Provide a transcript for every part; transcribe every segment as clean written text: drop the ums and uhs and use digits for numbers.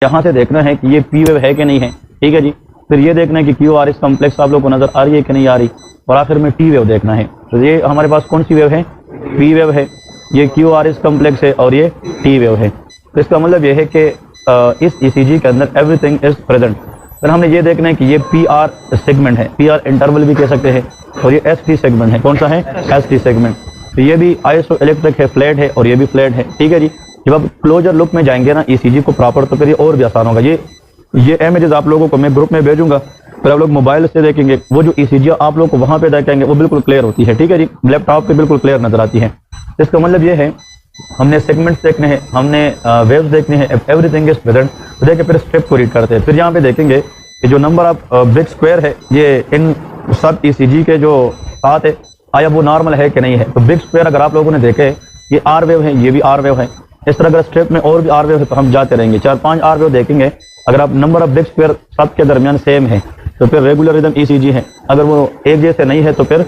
यहाँ से देखना है कि ये पी वेव है कि नहीं है, ठीक है जी। फिर ये देखना है कि क्यू आर एस कम्प्लेक्स आप लोग को नजर आ रही है कि नहीं आ रही, और आखिर में टी वेव देखना है। तो ये हमारे पास कौन सी वेव है, पी वेव है, ये क्यू आर एस कम्प्लेक्स है और ये टी वेव है। तो इसका मतलब ये है कि इस ईसीजी के अंदर एवरीथिंग इज प्रेजेंट। फिर हमने ये देखना है कि ये पी आर सेगमेंट है, पी आर इंटरवल भी कह सकते हैं, और ये एस टी सेगमेंट है। कौन सा है, एस टी सेगमेंट। तो ये भी आइसो इलेक्ट्रिक है, फ्लैट है, और ये भी फ्लैट है, ठीक है जी। जब आप क्लोजर लुक में जाएंगे ना ईसीजी को प्रॉपर, तो फिर ये और भी आसान होगा। ये इमेजेस आप लोगों को मैं ग्रुप में भेजूंगा, फिर आप लोग मोबाइल से देखेंगे, वो जो ईसीजी आप लोग को वहां पे देखेंगे वो बिल्कुल क्लियर होती है, ठीक है जी। लैपटॉप पे बिल्कुल क्लियर नजर आती है। इसका मतलब ये है हमने सेगमेंट्स देखने हैं, हमने वेव्स देखने हैं, एवरीथिंग इज प्रेजेंट। तो देखिए फिर स्टेप को रीड करते हैं। फिर यहाँ पे देखेंगे कि जो नंबर ऑफ बिग स्क्वायर है ये इन सब ईसीजी के जो साथ है, आया वो नॉर्मल है कि नहीं है। तो बिग स्क्वायर अगर आप लोगों ने देखे, ये आर वेव है, ये भी आर वेव है। इस तरह अगर स्टेप में और भी आर वेव है तो हम जाते रहेंगे, 4-5 आर वेव देखेंगे। अगर आप नंबर ऑफ बिग स्क्वायर सब के दरमियान सेम है तो फिर रेगुलर रिदम ईसीजी है, अगर वो एक जैसे नहीं है तो फिर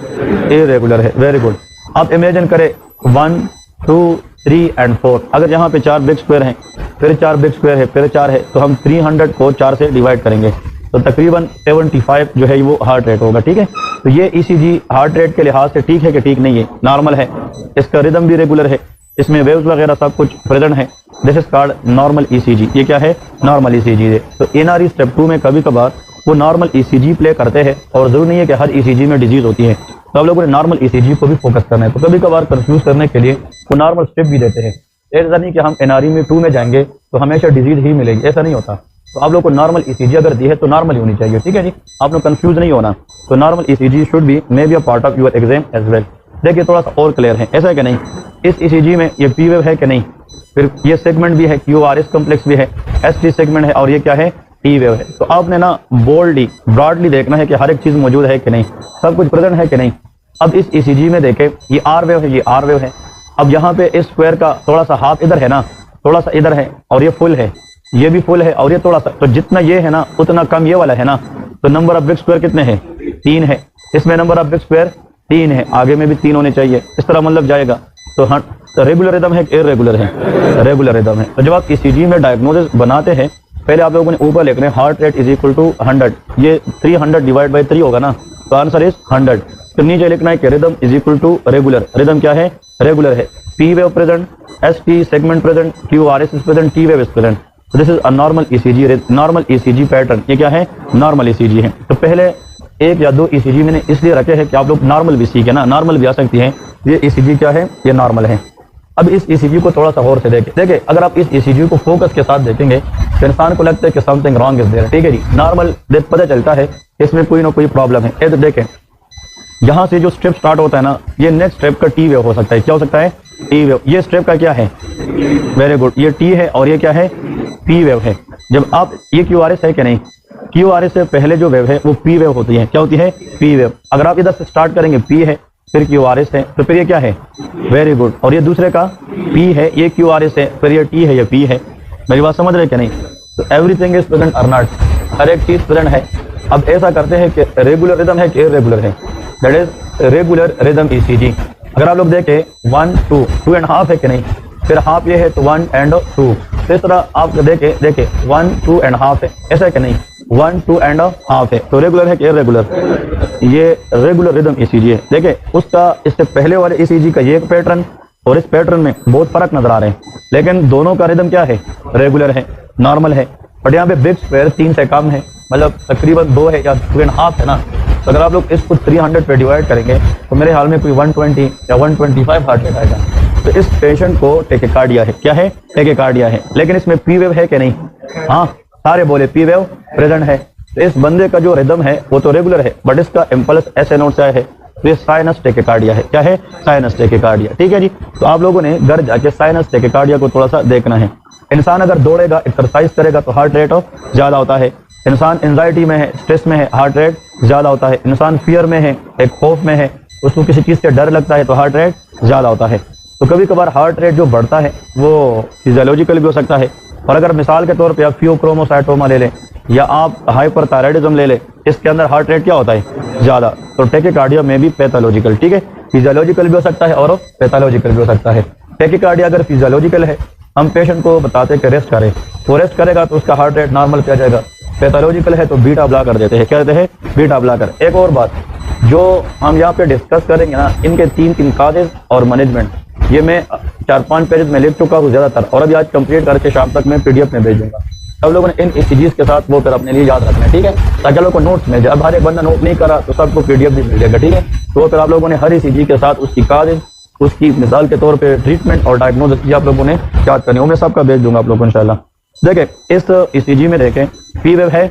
इरेगुलर है। Very good. आप इमेजिन करें 1, 2, 3 एंड 4, अगर यहाँ पे 4 बिग स्क्वायर हैं, फिर 4 बिग स्क्वायर है, फिर 4 है, तो हम 300 को 4 से डिवाइड करेंगे तो तकरीबन 75 जो है वो हार्ट रेट होगा, ठीक है। तो ये ईसीजी हार्ट रेट के लिहाज से ठीक है कि ठीक नहीं है, नॉर्मल है। इसका रिदम भी रेगुलर है, इसमें वेव्स वगैरह सब कुछ प्रेजेंट है। This is called normal ECG. ये क्या है, नॉर्मल ईसीजी है। तो एनआरई स्टेप 2 में कभी कभार वो नॉर्मल ईसीजी प्ले करते हैं, और जरूर नहीं है कि हर ईसीजी में डिजीज होती है। तो आप लोगों ने नॉर्मल ईसीजी को भी फोकस करना है। तो कभी कभार कंफ्यूज करने के लिए वो नॉर्मल स्टेप भी देते हैं। ऐसा नहीं कि हम एनआरई में 2 में जाएंगे तो हमेशा डिजीज ही मिलेगी, ऐसा नहीं होता। तो आप लोग को नॉर्मल ईसीजी अगर दी है तो नॉर्मल होनी चाहिए, ठीक है जी। आप लोग कंफ्यूज नहीं होना। तो normal ECG should be may be a part of your exam as well. देखिए थोड़ा सा और क्लियर है, ऐसा है कि नहीं, इस ईसीजी में ये पी वेव है कि नहीं, फिर ये सेगमेंट भी है, क्यू आर एस कम्प्लेक्स भी है, एस टी सेगमेंट है, और ये क्या है, टी वेव है। तो आपने ना बोल्डली ब्रॉडली देखना है कि हर एक चीज मौजूद है कि नहीं, सब कुछ प्रेजेंट है कि नहीं। अब इस ईसीजी में देखें, ये आर वेव है, ये आर वेव है। अब यहाँ पे इस स्क्वायर का थोड़ा सा हाफ इधर है ना, थोड़ा सा इधर है, और ये फुल है, ये भी फुल है, और ये थोड़ा सा, तो जितना ये है ना उतना कम ये वाला है ना। तो नंबर ऑफ बिग स्क्वायर कितने हैं, 3 है। इसमें नंबर ऑफ बिग स्क्वायर 3 है, आगे में भी 3 होने चाहिए, इस तरह मतलब जाएगा। तो हाँ, तो रेगुलर रिदम है कि इरेगुलर है, रेगुलर रिदम है। तो जब आप ईसीजी में डायग्नोसिस बनाते हैं, पहले आप लोगों ने ऊपर लिखना है heart rate is equal to 100, ये 300 डिवाइड बाई 3 होगा ना, तो आंसर इज 100। तो नीचे लिखना है कि rhythm is equal to regular, rhythm क्या है, रेगुलर है। P wave present, S T segment present, Q R S is present, T wave is present. This is a normal ECG, normal ECG pattern. ये क्या है, normal ECG है। तो पहले 1 या 2 ईसीजी मैंने इसलिए रखे हैं कि आप लोग नॉर्मल भी सीखे ना, नॉर्मल भी आ सकती है। ये ईसीजी क्या है, ये नॉर्मल है। अब इस ईसीजी को थोड़ा सा और से देखें। देखिए अगर आप इस ईसीजी को फोकस के साथ देखेंगे तो इंसान को लगता है कि समथिंग रॉन्ग इज देयर, ठीक है जी। नॉर्मल देख पता चलता है इसमें कोई ना कोई प्रॉब्लम है। तो देखें यहाँ से जो स्टेप स्टार्ट होता है ना, ये नेक्स्ट स्टेप का टी वेव हो सकता है। क्या हो सकता है, टी वेव। ये स्टेप का क्या है, वेरी गुड, ये टी है, और ये क्या है, पी वेव है। जब आप ये क्यू आर एस है कि नहीं, क्यू आर एस से पहले जो वेव है वो पी वेव होती है। क्या होती है, पी वेव। अगर आप इधर से स्टार्ट करेंगे, पी है, फिर क्यू आर एस है, तो फिर ये क्या है, वेरी गुड, और ये दूसरे का पी है, ये क्यू आर एस है, फिर ये टी है, ये पी है। मेरी बात समझ रहे क्या नहीं। तो एवरीथिंग इज प्रेजेंट और नॉट, हर एक चीज प्रेजेंट है। अब ऐसा करते हैं कि रेगुलर रिदम है कि इरेगुलर है, that is regular rhythm ECG. अगर आप लोग देखें 1, 2 एंड हाफ है कि नहीं, फिर हाफ ये है तो 1 एंड 2। इस तरह आप देखें 1, 2 एंड हाफ है, ऐसा है कि नहीं, 1, 2 एंड हाफ है। तो रेगुलर है कि इरेगुलर, ये रेगुलर रिदम ईसीजी है। देखिए उसका इससे पहले वाले ईसीजी का ये एक पैटर्न और इस पैटर्न में बहुत फर्क नजर आ रहे हैं, लेकिन दोनों का रिदम क्या है, रेगुलर है, नॉर्मल है। बट यहाँ पे बिग स्क्वायर 3 से कम है, मतलब तकरीबन 2 है या 2 एंड हाफ है ना। तो अगर आप लोग इसको 300 पे डिवाइड करेंगे तो मेरे हाल में कोई 120 या 125 हार्ट रेट आएगा। तो इस पेशेंट को टेकिकार्डिया है। क्या है, टेकिकार्डिया है। लेकिन इसमें पी वेव है कि नहीं, हाँ सारे बोले पी वेव प्रेजेंट है। तो इस बंदे का जो रिदम है वो तो रेगुलर है, बट इसका इम्पल्स ऐसे नोट से है, तो ये साइनस टेकिकार्डिया है। क्या है, साइनस टेकिकार्डिया, ठीक है जी। तो आप लोगों ने घर जाके साइनस टेकिकार्डिया को थोड़ा सा देखना है। इंसान अगर दौड़ेगा, एक्सरसाइज करेगा तो हार्ट रेट ज्यादा होता है। इंसान एंजाइटी में है, स्ट्रेस में है, हार्ट रेट ज्यादा होता है। इंसान फियर में है, एक खौफ में है, उसको किसी चीज से डर लगता है तो हार्ट रेट ज्यादा होता है। तो कभी कभार हार्ट रेट जो बढ़ता है वो फिजियोलॉजिकल भी हो सकता है। और अगर मिसाल के तौर पे आप फियोक्रोमोसाइटोमा ले लें या आप हाइपरथायराइडिज्म ले लें, इसके अंदर हार्ट रेट क्या होता है, ज्यादा। तो टेकिकार्डिया में भी पैथोलॉजिकल, ठीक है, फिजियोलॉजिकल भी हो सकता है और पैथोलॉजिकल भी हो सकता है। टेकिकार्डिया अगर फिजियोलॉजिकल है, हम पेशेंट को बताते हैं कि रेस्ट करें, वो रेस्ट करेगा तो उसका हार्ट रेट नॉर्मल पे आ जाएगा। पैथोलॉजिकल है तो बीटा ब्लॉकर देते हैं। क्या देते हैं? Beta blocker. एक और बात जो हम यहाँ पे डिस्कस करेंगे ना, इनके 3 काजेज और मैनेजमेंट, ये मैं 4-5 पेजेस में लिख चुका हूँ ज़्यादातर, और अभी आज कंप्लीट करके शाम तक मैं पीडीएफ में भेज दूंगा। सब लोगों ने इन ECGs के साथ वो फिर अपने लिए याद रखना है, ठीक है, ताकि लोगों को नोट्स मिल जाए। अब हर एक बंदा नोट नहीं करा तो सबको पीडीएफ भी मिल जाएगा, ठीक है। तो फिर आप लोगों ने हर ECG के साथ उसकी काजेज, उसकी मिसाल के तौर पे ट्रीटमेंट और डायग्नोसिस आप लोगों ने याद करनी है। वो मैं सबका भेज दूंगा आप लोगों को इंशाल्लाह। देखें इस ECG में देखें पी वेव है,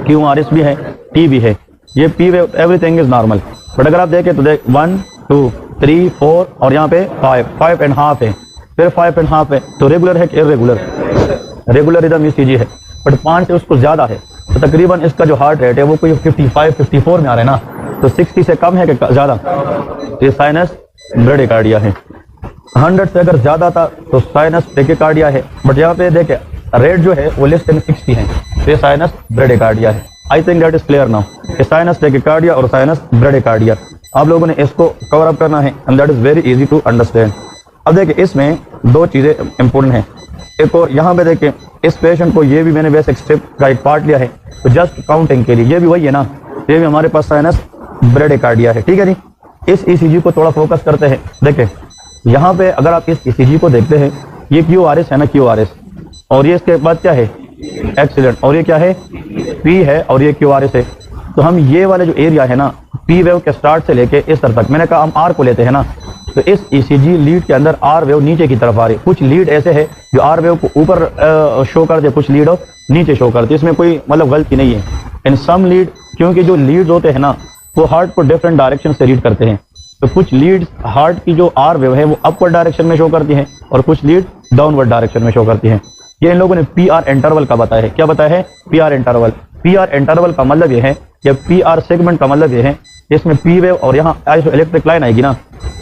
QRS भी है, टी भी है। ये P wave everything is normal, but अगर आप देखें तो देख 1 2 3 4 और यहाँ पे 5.5 है, फिर 5.5 है, तो रेगुलर है कि इरेगुलर? रेगुलर रिदम ECG है, बट 5 से उसको ज्यादा है, तो तकरीबन इसका जो हार्ट रेट है वो कोई 55-54 में आ रहा है ना, तो 60 से कम है कि ज्यादा? ये साइनस ब्रेडिकार्डिया है। 100 से अगर ज्यादा था तो साइनस ब्रेडिकार्डिया है, बट यहाँ पे देखे रेट जो है वो लेस देन 60 है, तो ये साइनस ब्रेडिकार्डिया है। I think that is clear now. ये साइनस ब्रेडिकार्डिया और साइनस ब्रेडिकार्डिया आप लोगों ने इसको कवर अप करना है, and that is very easy to understand. अब देखिए इसमें 2 चीजें इंपॉर्टेंट हैं। एक और यहाँ पे देखें इस पेशेंट को, ये भी मैंने बेसिक स्टेप का एक पार्ट लिया है, तो जस्ट काउंटिंग के लिए ये भी वही है ना, ये भी हमारे पास साइनस ब्रेडिकार्डिया है, ठीक है जी। इस ECG को थोड़ा फोकस करते हैं। देखें यहाँ पे अगर आप इस ECG को देखते हैं, ये QRS है ना, QRS, और ये इसके बाद क्या है? एक्सीलेंट, और ये क्या है? P है, और ये QRS है। तो हम ये वाले जो एरिया है ना, P वेव के स्टार्ट से लेके इस तरफ तक, मैंने कहा हम R को लेते हैं ना, तो इस ECG लीड के अंदर R वेव नीचे की तरफ आ रही है। कुछ लीड ऐसे है जो R वेव को ऊपर शो कर दे, कुछ लीड नीचे शो करती है, इसमें कोई मतलब गलती नहीं है। इन सम लीड, क्योंकि जो लीड्स होते हैं ना वो हार्ट को डिफरेंट डायरेक्शन से लीड करते हैं, तो कुछ लीड्स हार्ट की जो R वेव है वो अपवर्ड डायरेक्शन में शो करती है, और कुछ लीड डाउनवर्ड डायरेक्शन में शो करती है। ये इन लोगों ने PR इंटरवल का बताया है। क्या बताया है? PR interval. PR इंटरवल का मतलब ये है, या PR सेगमेंट का मतलब ये है, इसमें P वेव और यहाँ आइसो इलेक्ट्रिक लाइन आएगी ना,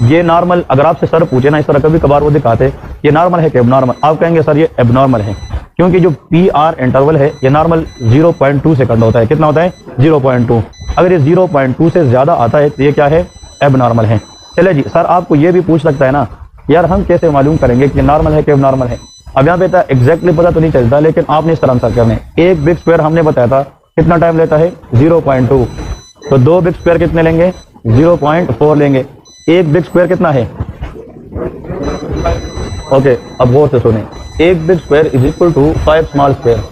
ये नॉर्मल, अगर आपसे सर पूछे ना इस तरह कभी कभार वो दिखाते ये नॉर्मल है कि एबनॉर्मल, आप कहेंगे सर ये एबनॉर्मल है, क्योंकि जो PR इंटरवल है ये नॉर्मल 0.2 सेकंड होता है। कितना होता है? 0.2। अगर ये 0.2 से ज्यादा आता है तो ये क्या है? एबनॉर्मल है। चले जी, सर आपको ये भी पूछ सकता है ना, यार हम कैसे मालूम करेंगे कि नॉर्मल है कि एबनॉर्मल है? अब यहाँ पे एग्जैक्टली पता तो नहीं चलता, लेकिन आपने इस तरह आंसर करने। एक बिग स्क्वायर हमने बताया था कितना टाइम लेता है? 0.2। तो 2 बिग स्क्वायर कितने लेंगे? 0.4 लेंगे। एक बिग स्क्वायर कितना है? ओके, अब गौर से सुने। एक big square is equal to 5 small square,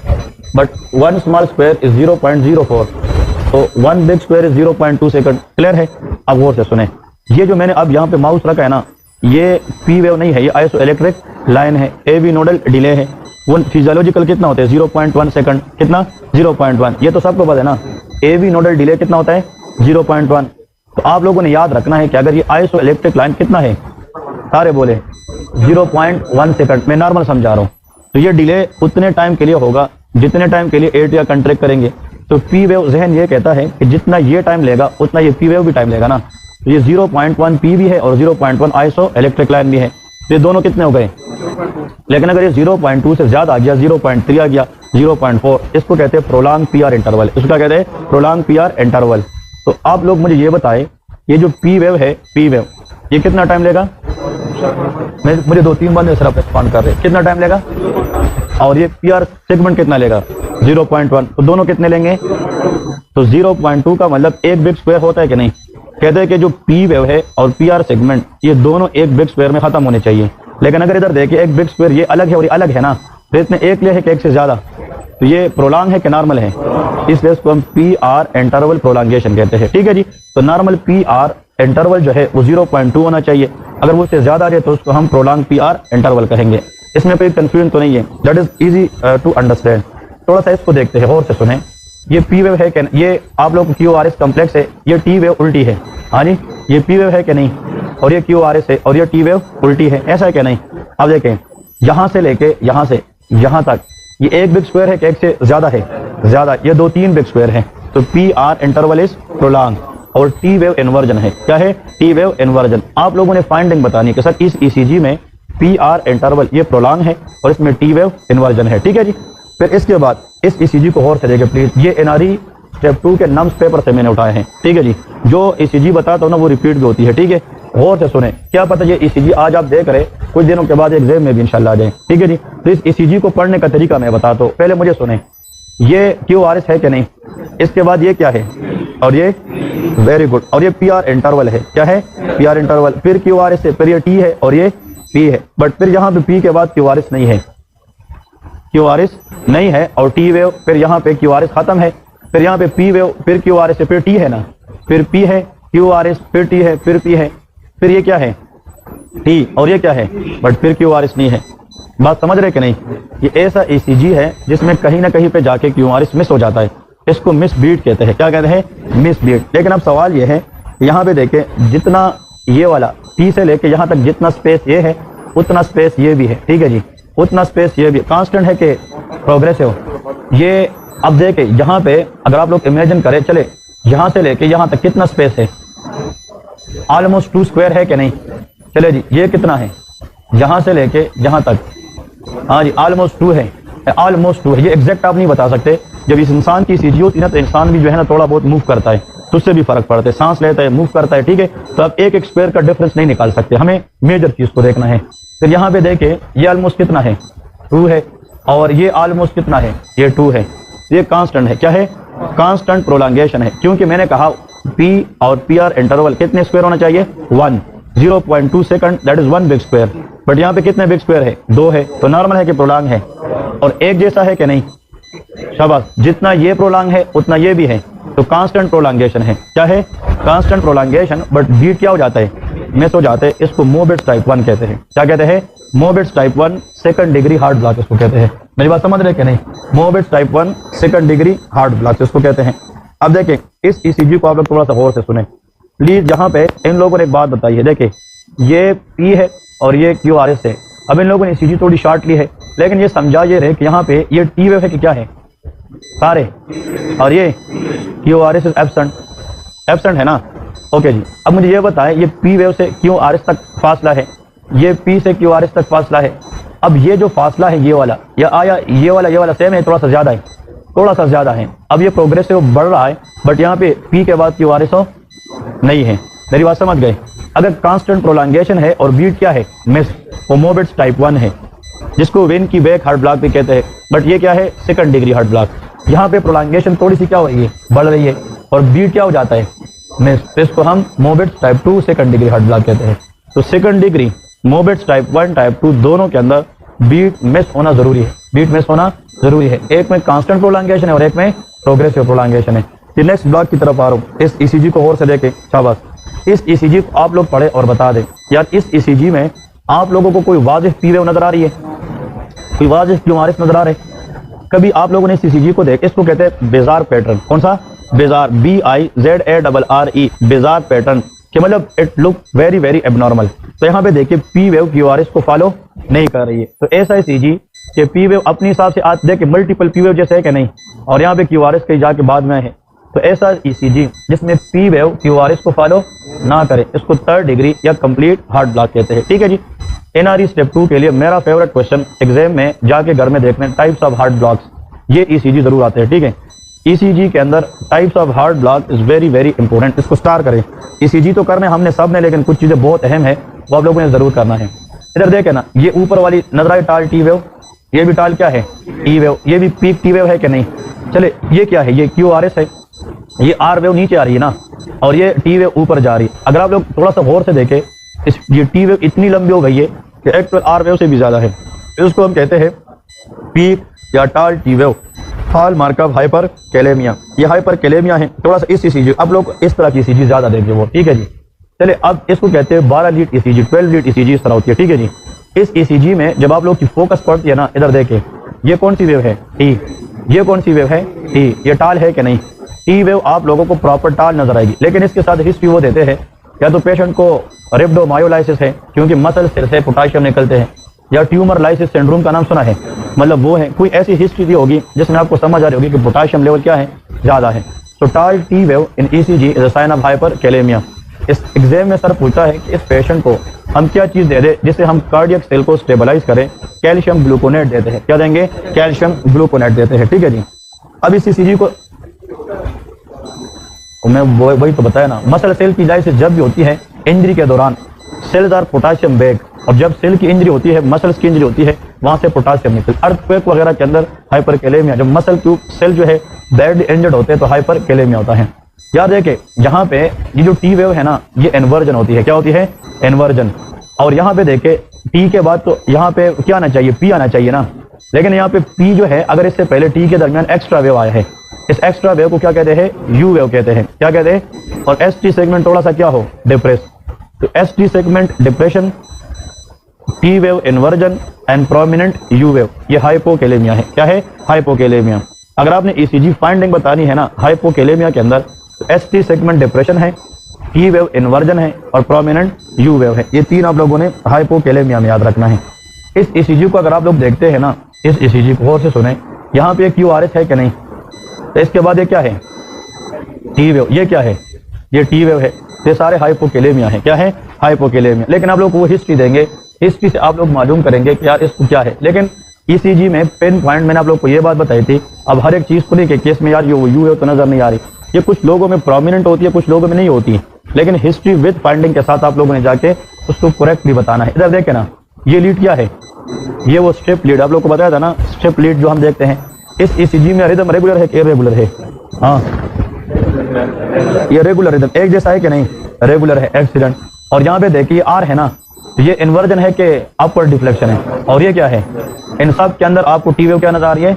but 1 small square is 0.04, तो 1 big square is 0.2 second. Clear है? अब गौर से सुने, ये जो मैंने अब यहाँ पे माउस रखा है ना, ये P वेव नहीं है, ये आइसो इलेक्ट्रिक लाइन है। AV नोडल डिले है। वो फिजियोलॉजिकल कितना होता है? 0.1 सेकंड। कितना? 0.1। ये तो सबको पता है ना, AV नोडल डिले कितना होता है? 0.1। तो आप लोगों ने याद रखना है कि अगर ये आइसो इलेक्ट्रिक लाइन कितना है, सारे बोले 0.1 सेकंड, मैं नॉर्मल समझा रहा हूँ, तो ये डिले उतने टाइम के लिए होगा जितने टाइम के लिए एट्रिया कंट्रैक्ट करेंगे। तो P वेव जहन ये कहता है कि जितना ये टाइम लेगा उतना ये P वेव भी टाइम लेगा ना, तो ये 0.1 P भी है और 0.1 आइसो इलेक्ट्रिक लाइन भी है, तो ये दोनों कितने हो गए? लेकिन अगर ये 0.2 से ज्यादा आ गया, 0.3 आ गया, 0.4, इसको कहते हैं प्रोलॉन्ग PR इंटरवल। इसका कहते हैं प्रोलॉन्ग PR इंटरवल। तो आप लोग मुझे ये बताएं, ये जो P वेव है, P वेव ये कितना टाइम लेगा? मुझे 2-3 बार सिर्फ एक्सपांड कर रहे हैं, कितना टाइम लेगा? और ये PR सेगमेंट कितना लेगा? 0.1। तो दोनों कितने लेंगे? तो 0.2 का मतलब एक बिग स्क्वायर होता है कि नहीं? कहते हैं कि जो P वेव है और PR सेगमेंट ये दोनों एक बिग स्क्वायर में खत्म होने चाहिए। लेकिन अगर इधर देखिए एक बिग स्क्वायर ये अलग है और ये अलग है ना, तो इसने एक लिया है कि एक से ज्यादा, तो ये प्रोलॉन्ग है कि नॉर्मल है? इसलिए इसको हम PR इंटरवल प्रोलॉन्गेशन कहते हैं, ठीक है जी। तो नॉर्मल PR इंटरवल जो है वो 0.2 होना चाहिए। अगर वो उससे ज्यादा आ जाए तो उसको हम प्रोलॉन्ग PR इंटरवल कहेंगे। इसमें कोई कंफ्यूजन तो नहीं है, that is easy to understand. थोड़ा सा इसको देखते हैं, और से सुने। ये P वेव है कि ये आप लोग QRS कॉम्प्लेक्स है, ये T वेव उल्टी है। हाँ जी, ये P वेव है कि नहीं? और ये QRS है और ये T वेव उल्टी है, ऐसा है क्या? नहीं। अब देखें, यहां से लेके यहां से यहां तक ये एक बिग स्क्वायर है कि एक से ज्यादा है? ज्यादा। ये 2-3 बिग स्क्वायर है, तो PR इंटरवल इज प्रोलॉन्ग। और T वेव इन्वर्जन है। क्या है? T wave inversion. आप लोगों ने फाइंडिंग बतानी है कि सर इस ECG में PR इंटरवल ये प्रोलॉन्ग है और इसमें T वेव इन्वर्जन है, ठीक है जी। फिर इसके बाद इस ECG को और से देखिए प्लीज, ये NRE स्टेप 2 के नम्स पेपर से मैंने उठाए हैं, ठीक है जी। जो ECG बताता हूँ ना वो रिपीट भी होती है, ठीक है। और से सुने, क्या पता ये ECG आज आप देख रहे कुछ दिनों के बाद एग्जाम में भी इंशाल्लाह आ जाए, ठीक है जी। तो इस ईसीजी को पढ़ने का तरीका मैं बताता हूँ, पहले मुझे सुने। ये क्यूआरएस है कि नहीं, इसके बाद ये क्या है, और ये वेरी गुड, और ये पीआर इंटरवल है, क्या है, पीआर इंटरवल, फिर क्यूआरएस है, फिर ये टी है और ये पी है, बट फिर यहाँ पे पी के बाद क्यूआरएस नहीं है, क्यूआरएस नहीं है, और टी वेव, फिर यहाँ पे क्यूआरएस खत्म है, फिर यहाँ पे पी वेव, फिर क्यूआरएस है, फिर टी है ना, फिर पी है, क्यूआरएस, फिर टी है, फिर पी है, फिर ये क्या है, टी, और ये क्या है, बट फिर क्यूआरएस नहीं है। बात समझ रहे कि नहीं? ये ऐसा ईसीजी है जिसमें कहीं ना कहीं पे जाके क्यूआरएस मिस हो जाता है, इसको मिस बीट कहते हैं। क्या कहते हैं? Miss beat. लेकिन अब सवाल ये है, यहाँ पे देखें, जितना ये वाला टी से लेके यहाँ तक जितना स्पेस ये है उतना स्पेस ये भी है, ठीक है जी, उतना स्पेस ये भी कांस्टेंट है कि प्रोग्रेसिव। ये अब देखें यहाँ पे अगर आप लोग इमेजिन करें, चले यहाँ से लेके यहाँ तक कितना स्पेस है, ऑलमोस्ट 2 स्क्वायर है कि नहीं, चले जी, ये कितना है यहाँ से लेके यहाँ तक, हाँ जी ऑलमोस्ट 2 है, ऑलमोस्ट 2 है। ये एग्जैक्ट आप नहीं बता सकते, जब इस इंसान की ईसीजी होती है ना तो इंसान भी जो है ना थोड़ा बहुत मूव करता है, तो उससे भी फर्क पड़ता है, सांस लेता है, मूव करता है, ठीक है, तो आप एक एक स्क्वायर का डिफरेंस नहीं निकाल सकते, हमें मेजर चीज को देखना है। फिर यहाँ पे देखे ये ऑलमोस्ट कितना है, 2 है, और ये ऑलमोस्ट कितना है, ये 2 है, ये कांस्टेंट है, क्या है, कांस्टेंट प्रोलॉन्गेशन है, क्योंकि मैंने कहा पी और पी आर इंटरवल कितने स्क्वायर होना चाहिए, 1, 0.2 second, that is 1 big square, but यहाँ पे कितने बिग स्क्वायर है, 2 है, तो नॉर्मल है कि प्रोलॉन्ग है, और एक जैसा है कि नहीं, शाबाश, जितना ये प्रोलॉन्ग है उतना ये भी है, तो कांस्टेंट प्रोलॉन्गेशन है, क्या है, कांस्टेंट प्रोलॉन्गेशन, बट बीट क्या हो जाता है, मिस हो जाते हैं, इसको मोबिट्स टाइप 1 कहते हैं। क्या कहते हैं? Mobitz type 1 second degree heart block इसको कहते हैं। मेरी बात समझ रहे कि नहीं? Mobitz type 1 second degree heart block इसको कहते हैं। अब देखें इस ईसीजी को आप लोग थोड़ा सा गौर से सुने प्लीज। यहाँ पे इन लोगों ने एक बात बताई है, देखें ये पी है और ये क्यूआरएस है। अब इन लोगों ने ईसीजी थोड़ी शॉर्ट ली है, लेकिन ये समझा ये रहे कि यहाँ पे ये टी वेव है कि क्या है सारे, और ये क्यूआरएस एब्सेंट, एब्सेंट है ना, ओके जी। अब मुझे ये बताएं ये पी वेव से क्यूआरएस तक फासला है, ये पी से क्यूआरएस तक फासला है। अब ये जो फासला है ये वाला, या आया ये वाला सेम है, थोड़ा सा ज्यादा है, थोड़ा सा ज्यादा है। अब ये प्रोग्रेसिव बढ़ रहा है, बट यहाँ पे पी के बाद क्यूआरएस नहीं है। मेरी बात समझ गए? अगर कांस्टेंट प्रोलॉन्गेशन है और बीट क्या है, मिस, वो मोबिट्स टाइप 1 है, जिसको वेन की बैक हार्ट ब्लॉक भी कहते हैं, बट ये क्या है, सेकंड डिग्री हार्ट ब्लॉक। यहाँ पे प्रोलॉन्गेशन थोड़ी सी क्या हो रही है, बढ़ रही है, और बीट क्या हो जाता है, मिस, तो इसको हम Mobitz type 2 second degree heart block कहते हैं। तो second degree Mobitz type 1 type 2 दोनों के अंदर बीट मिस होना जरूरी है, बीट मिस होना जरूरी है। एक में कांस्टेंट प्रोलॉन्गेशन है और एक में प्रोग्रेसिव प्रोलॉन्गेशन है। नेक्स्ट ब्लॉक की तरफ आ रहा हूँ, इस ईसीजी को और से देखे, शाबाश, इस ईसीजी को आप लोग पढ़े और बता दें यार, इस ईसीजी में आप लोगों को कोई वाज़िह पी वेव नजर आ रही है, कोई वाज़िह क्यूआरएस नजर आ रहे? कभी आप लोगों ने इस ईसीजी को देख, इसको कहते हैं बेजार पैटर्न। कौन सा? बेजार, BIZARRE, बेजार पैटर्न, कि मतलब it look very very abnormal. तो यहाँ पे देखिए पी वेव क्यूआरएस को फॉलो नहीं कर रही है। तो ऐसा ईसीजी कि पी वेव अपने हिसाब से आज देखे मल्टीपल पी वेव जैसे है कि नहीं, और यहाँ पे क्यूआरएस कहीं जाके बाद में है। तो ऐसा ईसीजी जिसमें पी वेव क्यूआरएस को फॉलो ना करे, इसको थर्ड डिग्री या कंप्लीट हार्ट ब्लॉक कहते हैं। ठीक है जी। एनआरई स्टेप 2 के लिए मेरा फेवरेट क्वेश्चन एग्जाम में जाके घर में देखने, टाइप्स ऑफ हार्ट ब्लॉक्स, ये ईसीजी जरूर आते हैं। ठीक है, ईसीजी के अंदर types of heart block is very very important, इसको स्टार करें। ईसीजी तो करने हमने सब ने, लेकिन कुछ चीजें बहुत अहम है वो आप लोगों ने जरूर करना है। इधर देखे ना, ये ऊपर वाली नजर आई टाल टी वेव, ये भी टाल क्या है, ई वेव, ये भी पीक टी वेव है कि नहीं? चले ये क्या है, ये क्यूआरएस है, ये आर वेव नीचे आ रही है ना, और ये टी वेव ऊपर जा रही है। अगर आप लोग थोड़ा सा गौर से देखें, इस ये टी वेव इतनी लंबी हो गई है कि एक्चुअल आर वेव से भी ज्यादा है। इसको हम कहते हैं पीक या टाल T wave, hall mark of hyper kalaemia. ये हाइपर कैलेमिया है। थोड़ा सा इस ईसीजी, अब लोग इस तरह की ईसीजी ज्यादा देखिए वो। ठीक है जी। चले अब इसको कहते हैं 12 लीड ईसीजी, 12 लीड ईसीजी इस तरह होती है। ठीक है जी। इस ईसीजी में जब आप लोग की फोकस पड़ती है ना, इधर देखे, ये कौन सी वेव है, टी, ये कौन सी वेव है, टी, ये टाल है कि नहीं? टी वेव आप लोगों को प्रॉपर टाल नजर आएगी, लेकिन इसके साथ हिस्ट्री वो देते हैं, या तो पेशेंट को रिब्डोमायोलाइसिस है क्योंकि मसल से पोटाशियम निकलते हैं, या ट्यूमर लाइसिस सिंड्रोम का नाम सुना है, मतलब वो है, कोई ऐसी हिस्ट्री दी होगी जिसमें आपको समझ आ रही होगी कि पोटाशियम लेवल क्या है, ज्यादा है। तो tall T wave in ECG is a sign of hyperkalemia. इस एग्जाम में सर पूछा है कि इस पेशेंट को हम क्या चीज दे दे जिससे हम कार्डियक सेल को स्टेबलाइज करें? कैल्शियम ग्लूकोनेट देते हैं। क्या देंगे? कैल्शियम ग्लूकोनेट देते हैं। ठीक है जी। अब इस ईसीजी को मैं वही तो बताया ना, मसल सेल की लाइसिस जब भी होती है इंजरी के दौरान, सेल्स आर पोटाशियम बैग, और जब सेल की इंजरी होती है, मसल्स की इंजरी होती है, वहां से पोटासियम निकल। अर्थक्वेक वगैरह के अंदर हाइपरकैलेमिया, जब मसल ट्यूब सेल जो है बैडली इंजर्ड होते हैं तो हाइपरकैलेमिया होता है। याद है कि यहाँ पे ये जो टी वेव है ना, ये इन्वर्जन होती है। क्या होती है? इन्वर्जन। और यहाँ पे देखे टी के बाद तो यहाँ पे क्या आना चाहिए? पी आना चाहिए ना, लेकिन यहाँ पे पी जो है, अगर इससे पहले टी के दरमियान एक्स्ट्रा वेव आया है, इस एक्स्ट्रा वेव को क्या कहते हैं? यू वेव कहते हैं। क्या कहते हैं? और एस टी सेगमेंट थोड़ा सा क्या हो? डिप्रेस। तो S T segment depression, T wave inversion and prominent you wave, ये हाइपोकैलेमिया है। क्या है? हाइपोकैलेमिया। अगर आपने ईसीजी फाइंडिंग बतानी है ना हाइपोकैलेमिया के अंदर, तो एस टी सेगमेंट डिप्रेशन है, टी वेव इन्वर्जन है और प्रोमिनेंट यू वेव है। ये तीन आप लोगों ने हाइपोकैलेमिया में याद रखना है। इस ईसीजी को अगर आप लोग देखते हैं ना, इस ईसीजी को गौर से सुने, यहाँ पे क्यूआरएस है कि नहीं? तो इसके बाद ये क्या है? T wave. ये क्या है? ये टी वेव है। ये सारे हाइपोकैलेमिया है। क्या है? हाइपोकैलेमिया। लेकिन आप लोग को वो हिस्ट्री देंगे, हिस्ट्री से आप लोग मालूम करेंगे कि यार इसको क्या है। लेकिन ईसीजी में पिन पॉइंट मैंने आप लोग को ये बात बताई थी। अब हर एक चीज को लेके केस में यार यू वेव तो नजर नहीं आ रही, ये कुछ लोगों में प्रोमिनेंट होती है, कुछ लोगों में नहीं होती। लेकिन हिस्ट्री विद फाइंडिंग के साथ आप लोगों ने जाके उसको करेक्टली बताना है। इधर देखे ना, ये लीड क्या है? ये वो स्ट्रिप लीड, आप लोग को बताया था ना, स्ट्रिप लीड जो हम देखते हैं। इस ईसीजी में रिदम रेगुलर है कि इरेगुलर है? हाँ, ये रेगुलर रिदम एक जैसा है कि नहीं? रेगुलर है। एक्सीडेंट। और यहाँ पे देखिए आर है ना, ये इन्वर्जन है कि अपवर्ड डिफ्लेक्शन है? और ये क्या है? इन सब के अंदर आपको टी वेव क्या नजर आ रही है?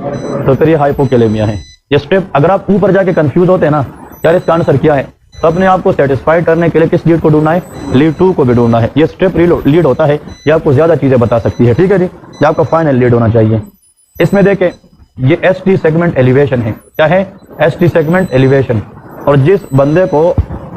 तो फिर ये हाइपोकैलेमिया है। ये स्ट्रिप, अगर आप ऊपर जाके कंफ्यूज होते हैं ना यार इसका आंसर क्या है, तो अपने आप को सेटिस्फाई करने के लिए किस लीड को ढूंढना है? लीड 2 को भी ढूंढना है। ये स्ट्रिप लीड होता है, ये आपको ज्यादा चीजें बता सकती है। ठीक है जी, ये आपका फाइनल लीड होना चाहिए। इसमें देखें ये एस टी सेगमेंट एलिवेशन है। क्या है? S T segment elevation. और जिस बंदे को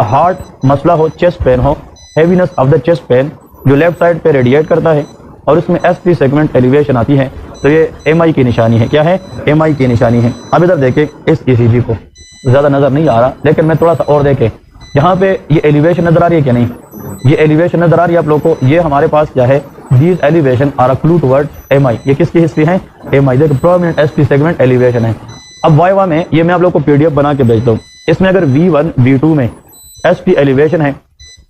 हार्ट मसला हो, चेस्ट पेन हो, heaviness of the chest pain जो लेफ्ट साइड पे रेडिएट करता है और उसमें एस टी सेगमेंट एलिवेशन आती है, तो ये एमआई की निशानी है। क्या है? एमआई की निशानी है। अब इधर देखें इस ईसीजी को, ज्यादा नजर नहीं आ रहा, लेकिन मैं थोड़ा सा और देखें, यहाँ पे ये एलिवेशन नजर आ रही है क्या नहीं? ये एलिवेशन नजर आ रही है आप लोग को। ये हमारे पास क्या है? These elevation are a clue toward MI. ये किसकी हिस्ट्री है? एमआई। देखो prominent S T segment elevation है। अब वाइवा में ये मैं आप लोग को पीडीएफ बना के भेज दूँ। इसमें अगर V1 V2 में एस टी एलिवेशन है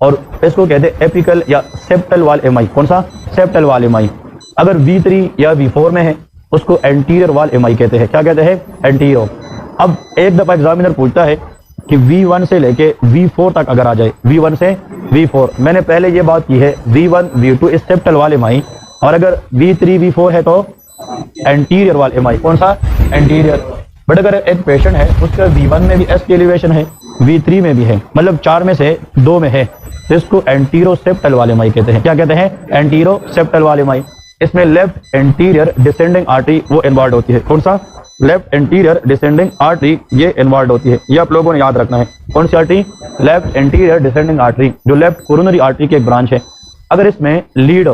और इसको कहते हैं एपिकल या सेप्टल वाल एमआई। कौन सा? सेप्टल वाल एमआई। अगर V3 या V4 में है उसको एंटीरियर वाल एमआई कहते हैं। क्या कहते हैं? एंटीरियर। अब एक दफा एग्जामिनर पूछता है कि V1 से लेके V4 तक अगर आ जाए, V1 से V4, मैंने पहले ये बात की है V1 V2 इस सेप्टल वाल एमआई, और अगर V3 V4 है तो एंटीरियर वाल एमआई। कौन सा? एंटीरियर। बट अगर एक पेशेंट है उसका V1 में भी एस की एलिवेशन है, V3 में भी है, मतलब 4 में से 2 में है, तो इसको एंटीरो सेप्टल वाल एमआई कहते हैं। क्या कहते हैं? एंटीरो सेप्टल वाल एमआई। इसमें लेफ्ट एंटीरियर डिसेंडिंग आर्टरी वो इन्वॉल्व होती है। कौन सा? लेफ्ट एंटीरियर डिसेंडिंग आर्टरी ये इन्वॉल्व होती है। ये आप लोगों ने याद रखना है। कौन सी artery? Left anterior descending artery, जो लेफ्ट कोरोनरी आर्टरी की एक ब्रांच है। अगर इसमें लीड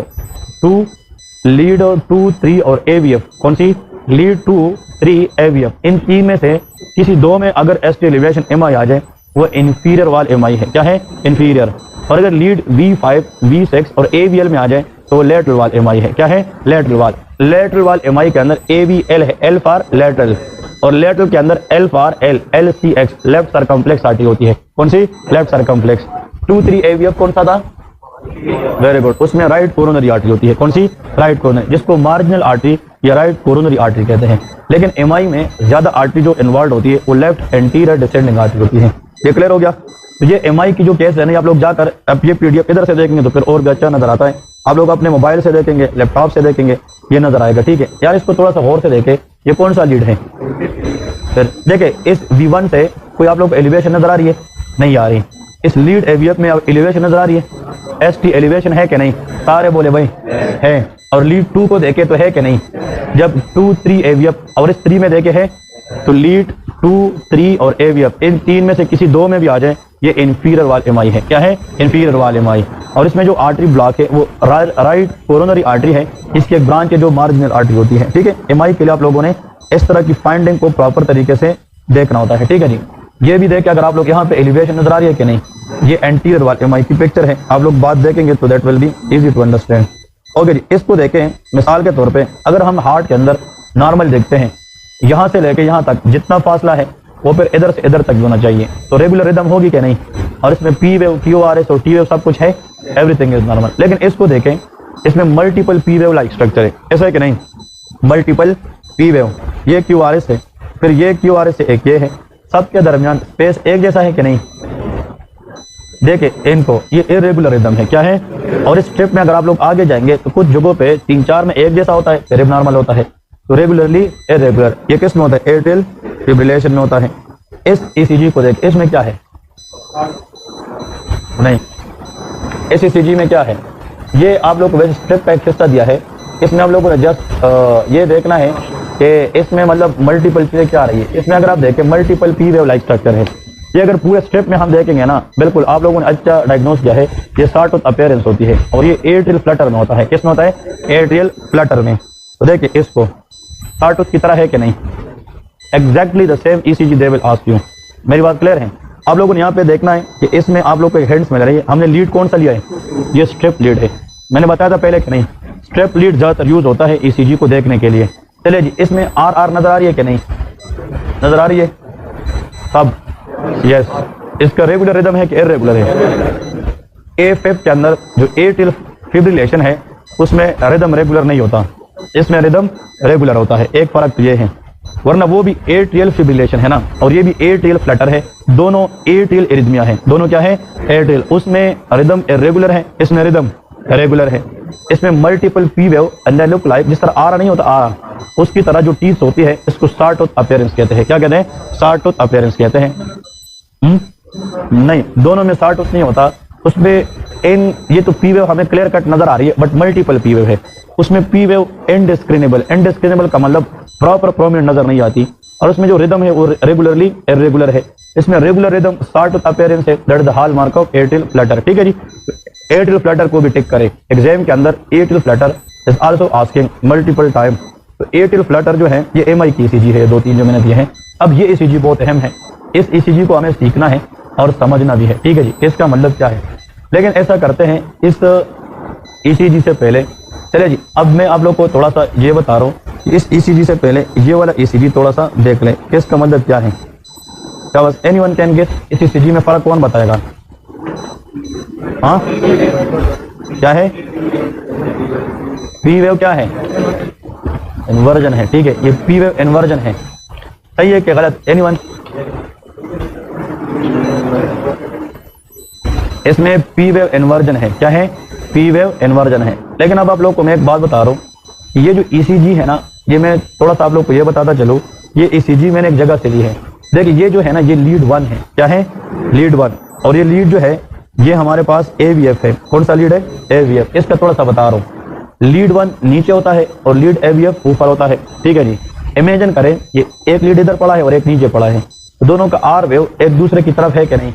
2, 3 और एवीएफ, कौन सी? लीड 2, 3, एवीएफ, इन तीन में से किसी दो में अगर एस टी एलिवेशन एमआई आ जाए वो इंफीरियर वाल एमआई है। क्या है? इंफीरियर। और अगर लीड V5, V6 और AVL में आ जाए तो लेटरल वाल एमआई है। क्या है? लेटरल वाल। लेटरल वाल एमआई के अंदर AVL है, L फॉर लेटरल, और लेटरल के अंदर L for LCX, left circumflex artery होती है। कौन सी? Left circumflex. 2, 3 AVF कौन सा था? Very good. उसमें राइट कोरोनरी आर्टरी होती है। कौन सी? राइट कोरोनरी, जिसको मार्जिनल आर्टरी या राइट कोरोनरी आर्टरी कहते हैं। लेकिन एमआई में ज्यादा आर्टरी जो इन्वॉल्व होती है वो लेफ्ट एंटीरियर डिसेंडिंग आर्टरी होती है। ये क्लियर हो गया? तो ये एमआई की जो केस है ना, आप लोग जाकर अब ये पीडीएफ इधर से देखेंगे तो फिर और भी अच्छा नजर आता है। आप लोग अपने मोबाइल से देखेंगे, लैपटॉप से देखेंगे, ये नजर आएगा। ठीक है यार, इसको थोड़ा सा गौर से देखे, ये कौन सा लीड है? फिर देखे इस V1 से कोई आप लोग एलिवेशन नजर आ रही है? नहीं आ रही। इस लीड एवीएफ में एलिवेशन नजर आ रही है? एस टी एलिवेशन है कि नहीं? सारे बोले भाई है। और लीड 2 को देखे तो है कि नहीं? जब 2, 3 एवीएफ और इस 3 में देखे है तो लीड 2, 3 और एवीएफ, इन तीन में से किसी दो में भी आ जाए ये इंफीरियर वाल एमआई है। क्या है? इंफीरियर वाल एमआई। और इसमें जो आर्टरी ब्लॉक है वो राइट कोरोनरी आर्टरी है, इसकी एक ब्रांच है जो मार्जिनल आर्टरी होती है। ठीक है, एमआई के लिए आप लोगों ने इस तरह की फाइंडिंग को प्रॉपर तरीके से देखना होता है। ठीक है जी, ये भी देखें अगर आप लोग यहाँ पे एलिवेशन नजर आ रही है कि नहीं, ये एंटीरियर वाल एमआई की पिक्चर है। आप लोग बात देखेंगे तो that will be easy to understand. Okay जी, इसको देखें मिसाल के तौर पे, अगर हम हार्ट के अंदर नॉर्मल देखते हैं, यहाँ से लेके यहाँ तक जितना फासला है वो फिर इधर से इधर तक होना चाहिए, तो रेगुलर रिदम होगी कि नहीं? और इसमें पी वेव, QRS और टी वेव सब कुछ है, एवरीथिंग इज नॉर्मल। लेकिन इसको देखें, इसमें multiple P wave like structure है, ऐसा है कि नहीं? मल्टीपल पी वेव, ये क्यू आर एस है, फिर ये क्यू आर एस है, एक ये है, सबके दरमियान स्पेस एक जैसा है कि नहीं? देखिए इनको, ये इरेगुलर रिदम है, क्या है? और इस स्ट्रिप में अगर आप लोग आगे जाएंगे तो कुछ जगहों पे 3-4 में एक जैसा होता है, फिर नॉर्मल होता है, तो रेगुलरली इरेगुलर। ये किस में होता है? एट्रियल फिब्रिलेशन में होता है। इस ईसीजी को देख, इसमें क्या है? नहीं, इस ईसीजी में क्या है? ये आप लोग को वैसे स्ट्रिप का एक हिस्सा दिया है, इसमें आप लोगों को जस्ट ये देखना है कि इसमें मतलब मल्टीपल चीजें क्या आ रही है। इसमें अगर आप देखें multiple P wave like structure है। ये अगर पूरे स्ट्रिप में हम देखेंगे ना, बिल्कुल आप लोगों ने अच्छा डायग्नोस किया है, ये साटूथ अपीयरेंस होती है और ये एट्रियल फ्लटर में होता है। किसमें होता है? एट्रियल फ्लटर में। तो देखिए इसको साटूथ की तरह है कि नहीं? Exactly the same ECG they will ask you. मेरी बात क्लियर है? आप लोगों ने यहाँ पे देखना है कि इसमें आप लोग को एक हेड्स मिल रही है। हमने लीड कौन सा लिया है? ये स्ट्रिप लीड है। मैंने बताया था पहले कि नहीं, स्ट्रिप लीड ज्यादातर यूज होता है ईसीजी को देखने के लिए। चलिए जी, इसमें आर आर नजर आ रही है कि नहीं? नजर आ रही है सब? यस। इसका रेगुलर रिदम है कि इरेगुलर है? A-FIB के अंदर जो एट्रियल फिब्रिलेशन है उसमें रिदम रेगुलर नहीं होता, इसमें रिदम रेगुलर होता है। एक फर्क तो ये है, वरना वो भी एट्रियल फिब्रिलेशन है ना, और ये भी एट्रियल फ्लटर है। दोनों एट्रियल एरिथमिया है, दोनों क्या है? एट्रियल। उसमें रिदम इरेगुलर है, इसमें रिदम रेगुलर है। इसमें multiple P wave and they look like, जिस तरह आर नहीं होता आर, उसकी तरह जो टीथ होती है इसको साटूथ अपीयरेंस कहते हैं। क्या कहते हैं? साटूथ अपीयरेंस कहते हैं। नहीं, दोनों में साटूथ नहीं होता। उसमें इन ये तो पी वेव हमें क्लियर कट नजर आ रही है, बट मल्टीपल पी वेव है। उसमें पी वेव इनडिस्क्रिमिनेबल, इनडिस्क्रिमिनेबल का मतलब प्रॉपर प्रोमिनेंट नजर नहीं आती, और उसमें जो रिदम है वो रेगुलरली इरेगुलर है। इसमें रेगुलर रिदम साटूथ अपीयरेंस है, that is the hallmark of atrial Flutter. ठीक है जी, एट्रियल फ्लटर को भी टिक करें एग्जाम के अंदर। Atrial Flutter is also asking multiple time. तो एट्रियल फ्लटर जो है ये एमआई की ईसीजी है, 2-3 जो मैंने दिए हैं। अब ये ईसीजी बहुत अहम है, इस ईसीजी को हमें सीखना है और समझना भी है। ठीक है जी, इसका मतलब क्या है? लेकिन ऐसा करते हैं, इस ईसीजी से पहले चले जी, अब मैं आप लोग को थोड़ा सा ये बता रहा हूँ, इस ईसीजी से पहले ये वाला ईसीजी थोड़ा सा देख लें, इसका मतलब क्या है? क्या बस एनीवन कैन गेस? इस ईसीजी में फर्क कौन बताएगा? हाँ, क्या है? पी वेव क्या है? इन्वर्जन है। ठीक है, ये पी वेव इन्वर्जन है, सही है कि गलत? एनीवन? इसमें पी वेव इन्वर्जन है। क्या है? पी वेव इन्वर्जन है। लेकिन अब आप लोग को मैं एक बात बता रहा हूँ, ये जो ईसीजी है ना, ये मैं थोड़ा सा आप लोग को ये बताता चलो, ये ईसीजी मैंने एक जगह से ली है। देखिए ये जो है ना, ये लीड 1 है। क्या है? लीड 1। और ये लीड जो है ये हमारे पास AVF है। कौन सा लीड है? AVF। इसका थोड़ा सा बता रहा हूँ, लीड 1 नीचे होता है और लीड AVF ऊपर होता है। ठीक है जी, इमेजिन करें ये एक लीड इधर पड़ा है और एक नीचे पड़ा है, तो दोनों का आर वेव एक दूसरे की तरफ है कि नहीं?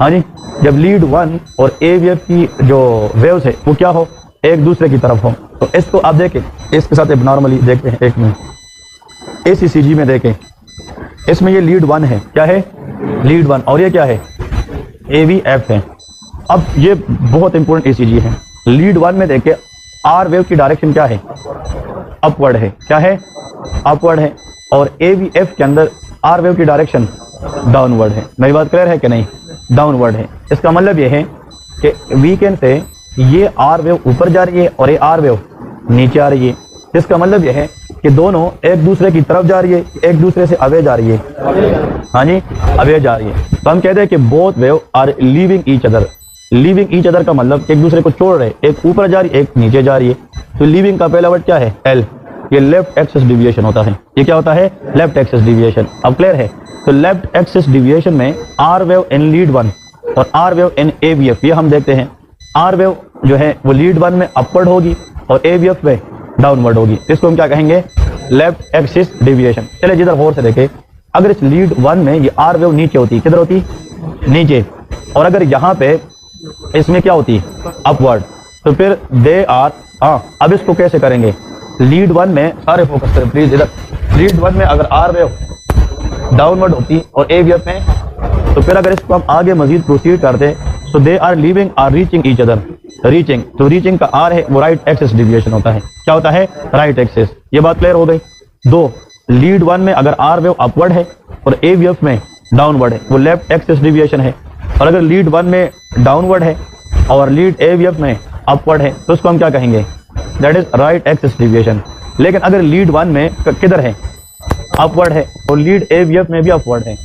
हाँ जी, जब लीड 1 और AVF की जो वेव्स है वो क्या हो? एक दूसरे की तरफ हो। तो इसको आप देखें, इसके साथ नॉर्मली देखते हैं एक मिनट। इस ईसीजी में देखें, इसमें ये लीड 1 है। क्या है? लीड 1। और ये क्या है? AVF है। अब ये बहुत इंपॉर्टेंट ईसीजी है। लीड 1 में देखें, आर वेव की डायरेक्शन क्या है? अपवर्ड है। क्या है? अपवर्ड है। और AVF के अंदर आर वेव की डायरेक्शन डाउनवर्ड है। मेरी बात क्लियर है कि नहीं? डाउनवर्ड है। इसका मतलब ये है कि वीकेंड से ये आर वेव ऊपर जा रही है और ये आर वेव नीचे आ रही है। इसका मतलब यह है कि दोनों एक दूसरे की तरफ जा रही है, एक दूसरे से अवे जा रही है। हाँ जी, अवे जा रही है। तो हम कहते हैं कि both wave are leaving each other. Leaving each other का मतलब एक दूसरे को छोड़ रहे, एक ऊपर जा रही है, एक नीचे जा रही है। तो लीविंग का पहला वर्ड क्या है? एल। ये लेफ्ट एक्सिस डिविएशन होता है। ये क्या होता है? Left axis deviation. अब क्लियर है? तो लेफ्ट एक्सिस डिविएशन में आर वेव इन लीड 1 और आर वेव इन AVF, ये हम देखते हैं। आर वेव जो है वो लीड 1 में अपवर्ड होगी और AVF में डाउनवर्ड होगी। इसको हम क्या कहेंगे? Left axis deviation. चलिए जिधर गौर से देखें, अगर इस लीड 1 में ये आर वेव नीचे होती, किधर होती? नीचे। और अगर यहाँ पे इसमें क्या होती? अपवर्ड। तो फिर दे आर, हाँ, अब इसको कैसे करेंगे? लीड 1 में सारे फोकस करें प्लीज इधर। लीड 1 में अगर आर वेव डाउनवर्ड होती और AVF में, तो फिर अगर इसको हम आगे मजीद प्रोसीड करते, तो they are leaving are reaching each other. Reaching, तो रीचिंग का आर है वो राइट एक्सिस डिविएशन होता है। क्या होता है? Right axis. ये बात क्लियर हो गई? 2, लीड 1 में अगर आर वेव अपवर्ड है और AVF में डाउनवर्ड है, वो लेफ्ट एक्सिस डिविएशन है। और अगर लीड 1 में डाउनवर्ड है और लीड AVF में अपवर्ड है, तो उसको हम क्या कहेंगे? That is right axis deviation. लेकिन अगर लीड 1 में किधर है, अपवर्ड है, और लीड AVF में भी अपवर्ड है,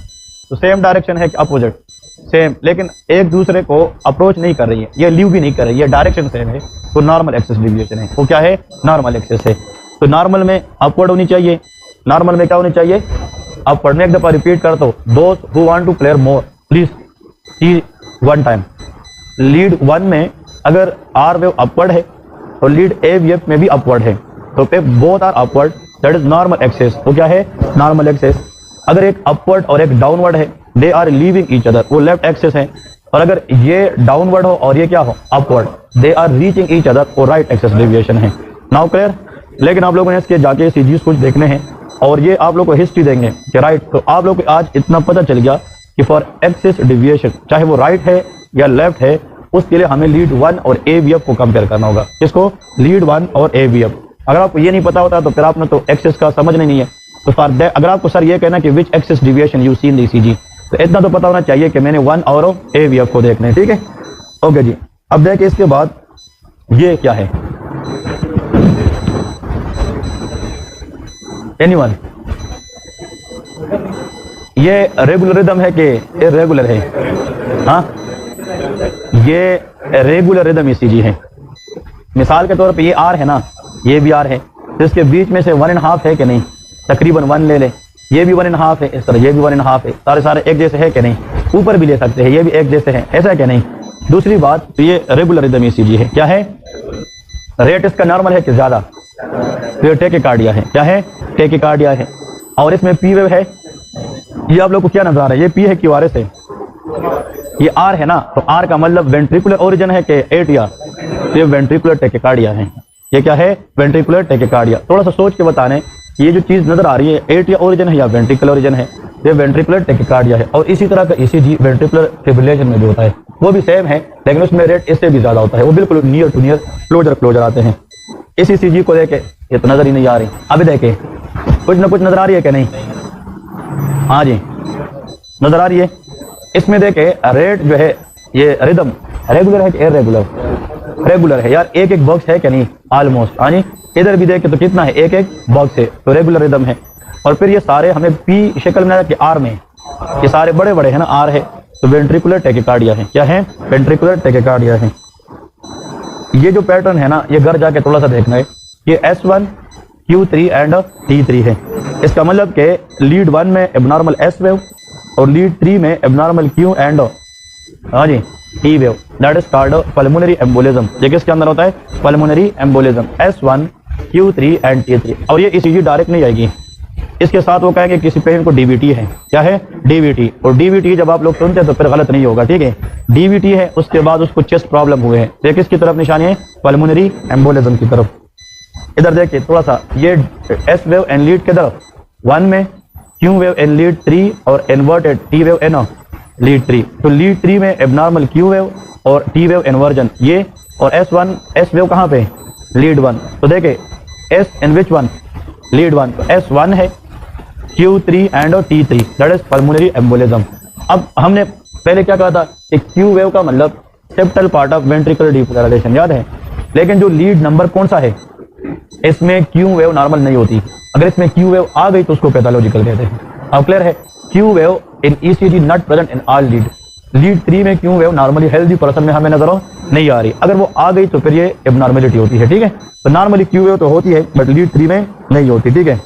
तो सेम डायरेक्शन है कि अपोजिट, सेम, लेकिन एक दूसरे को अप्रोच नहीं कर रही है, ये लीव भी नहीं कर रही है, डायरेक्शन सेम है, तो नॉर्मल एक्सेस डिविएशन है। वो क्या है, नॉर्मल एक्सेस है। तो नॉर्मल में अपवर्ड होनी चाहिए, नॉर्मल में क्या होनी चाहिए, अपवर्ड में। एक दफा रिपीट करता हूं, दोस्त who want to player more please see one time. Lead 1 में अगर आर वेव अपवर्ड है और लीड AVF में भी अपवर्ड है, तो पे both are upward, that is normal axis. तो क्या है, नॉर्मल एक्सेस। अगर एक अपवर्ड और एक डाउनवर्ड है, they are leaving each other, वो लेफ्ट एक्सेस है। और अगर ये डाउनवर्ड हो और ये क्या हो, upward, they are reaching each other, वो राइट एक्सेस डेविएशन है। Now clear. लेकिन आप लोगों ने इसके जाके सीजीज कुछ देखने हैं और ये आप लोग को हिस्ट्री देंगे कि राइट। तो आप लोग को आज इतना पता चल गया कि फॉर एक्सेस डेविएशन, चाहे वो राइट है या लेफ्ट है, उसके लिए हमें लीड 1 और AVF को कंपेयर करना होगा। किसको, लीड 1 और AVF। अगर आपको ये नहीं पता होता तो फिर आपने तो एक्सेस का समझना नहीं है। तो फॉर दैट, अगर आपको सर ये कहना कि which axis deviation you see in the ECG, तो इतना तो पता होना चाहिए कि मैंने 1 और AVF को देखना है, ठीक है। ओके जी, अब देखिए इसके बाद ये क्या है, एनीवन, ये रेगुलर रिदम है कि इरेगुलर है, हाँ, ये रेगुलर रिदम ECG है। मिसाल के तौर पे ये R है ना, ये भी R है, तो इसके बीच में से 1.5 है कि नहीं, तकरीबन 1 ले ले, ये भी 1.5 है, इस तरह ये भी 1.5 है, सारे एक जैसे है कि नहीं, ऊपर भी ले सकते हैं, ये भी एक जैसे है, ऐसा है कि नहीं। दूसरी बात, तो ये रेगुलर रिदम ECG है। क्या है, रेट इसका नॉर्मल है कि ज्यादा, तो ये टेकिकार्डिया है। क्या है, टेकिकार्डिया है। और इसमें P वेव है, ये आप लोग को क्या नजर आ रहा है, ये P है कि RS है, ये R है ना, तो R का मतलब वेंट्रिकुलर ओरिजिन है कि एट्रिया, तो ये वेंट्रिकुलर टेकिकार्डिया है। ये क्या है, वेंट्रिकुलर टेकिकार्डिया। थोड़ा सा सोच के बताने, ये जो चीज नजर आ रही है एट्रिया ओरिजिन है या वेंट्रिकुलर ओरिजिन है, ये वेंट्रिकुलर टेकिकार्डिया है। और इसी तरह का ECG वेंट्रिकुलर फिब्रिलेशन में भी होता है, वो भी सेम है, लेकिन उसमें रेट इससे भी ज्यादा होता है, वो बिल्कुल नियर टू नियर क्लोजर आते हैं। इस ECG को देखे ये तो नजर ही नहीं आ रही, अभी देखे कुछ ना कुछ नजर आ रही है कि नहीं, हाँ जी नजर आ रही है। इसमें देखे रेट जो है, ये रिदम रेगुलर है कि इरेगुलर, रेगुलर है यार, एक बॉक्स है कि नहीं, ऑलमोस्ट, हाँ जी। इधर भी देखे तो कितना है, एक बॉक्स है, तो रेगुलर रिदम है। और फिर ये सारे हमें P शक्ल में कि R में, ये सारे बड़े बड़े है ना, R है, तो वेंट्रिकुलर टेकिकार्डिया है। क्या है, वेंट्रिकुलर टेकिकार्डिया है। ये जो पैटर्न है ना, ये घर जाके थोड़ा सा देखना है, ये S1 Q3 एंड T3 है। इसका मतलब कि लीड 1 में एबनॉर्मल S वेव और लीड 3 में एबनॉर्मल Q एंड, हाँ जी, T wave, that is called pulmonary embolism. ये किसके अंदर होता है, pulmonary embolism, S1 Q3 and T3। और ये ECG डायरेक्ट नहीं आएगी, इसके साथ वो कहेंगे किसी पेशेंट को DVT है। क्या है, DVT। और DVT जब आप लोग सुनते हैं तो फिर गलत नहीं होगा, ठीक है। DVT है, उसके बाद उसको चेस्ट प्रॉब्लम हुए हैं, तो किसकी तरफ निशानी है, पल्मोनरी एम्बोलिज्म की तरफ। इधर देखिए थोड़ा सा, ये S वेव एंड लीड की तरफ 1 में, Q वेव एंड लीड 3 और inverted T wave N lead 3। तो लीड 3 में एबनॉर्मल Q वेव और T वेव इन्वर्जन ये, और S वेव कहाँ पे, लीड 1। तो देखे S in which one, lead 1, तो S1 है, Q3 and T3, that is pulmonary embolism. अब हमने पहले क्या कहा था कि Q वेव का मतलब septal part of ventricular depolarization, याद है। लेकिन जो लीड नंबर कौन सा है, इसमें Q वेव नॉर्मल नहीं होती, अगर इसमें Q वेव आ गई तो उसको पैथोलॉजिकल कहते हैं। अब क्लियर है, Q wave in ECG not present in all lead. Lead 3 में Q wave normally healthy person में हमें नजर नहीं आ रही, अगर वो आ गई तो फिर ये एबनॉर्मेलिटी होती है, ठीक है। तो नॉर्मली Q वेव तो होती है बट लीड 3 में नहीं होती, ठीक है।